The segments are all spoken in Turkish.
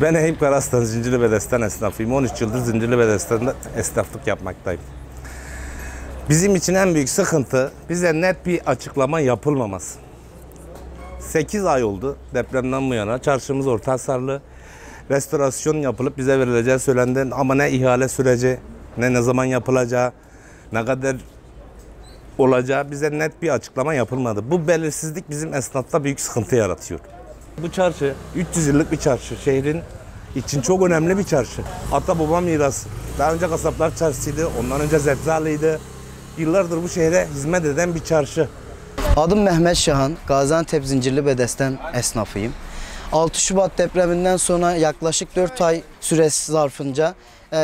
Ben Eyüp Karaslan Zincirlibedesten esnafıyım. 13 yıldır Zincirlibedesten'de esnaflık yapmaktayım. Bizim için en büyük sıkıntı bize net bir açıklama yapılmaması. 8 ay oldu depremden bu yana. Çarşımız orta hasarlı. Restorasyon yapılıp bize verileceği söylendi ama ne ihale süreci, ne zaman yapılacağı, ne kadar olacağı bize net bir açıklama yapılmadı. Bu belirsizlik bizim esnafta büyük sıkıntı yaratıyor. Bu çarşı 300 yıllık bir çarşı. Şehrin için çok önemli bir çarşı. Ata baba mirası. Daha önce kasaplar çarşısıydı, ondan önce Zebzalıydı. Yıllardır bu şehre hizmet eden bir çarşı. Adım Mehmet Şahan, Gaziantep Zincirlibedesten esnafıyım. 6 Şubat depreminden sonra yaklaşık 4 ay süresi zarfınca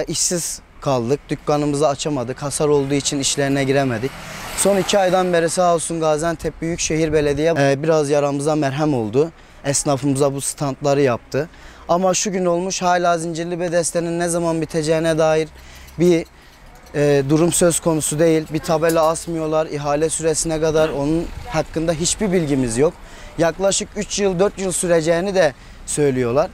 işsiz kaldık. Dükkanımızı açamadık. Hasar olduğu için işlerine giremedik. Son 2 aydan beri sağ olsun Gaziantep Büyükşehir Belediye biraz yaramıza merhem oldu. Esnafımıza bu standları yaptı. Ama şu gün olmuş hala Zincirlibedesten'in ne zaman biteceğine dair bir durum söz konusu değil. Bir tabela asmıyorlar. İhale süresine kadar onun hakkında hiçbir bilgimiz yok. Yaklaşık 3 yıl 4 yıl süreceğini de söylüyorlar.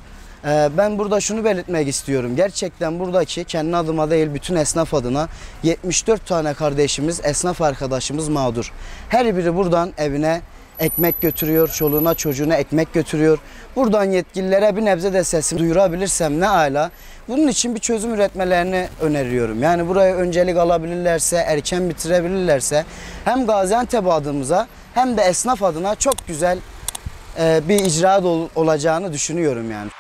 Ben burada şunu belirtmek istiyorum. Gerçekten buradaki kendi adıma değil bütün esnaf adına 74 tane kardeşimiz, esnaf arkadaşımız mağdur. Her biri buradan evine ekmek götürüyor, çoluğuna çocuğuna ekmek götürüyor. Buradan yetkililere bir nebze de sesimi duyurabilirsem ne âlâ. Bunun için bir çözüm üretmelerini öneriyorum. Yani buraya öncelik alabilirlerse, erken bitirebilirlerse hem Gaziantep adımıza hem de esnaf adına çok güzel bir icraat olacağını düşünüyorum yani.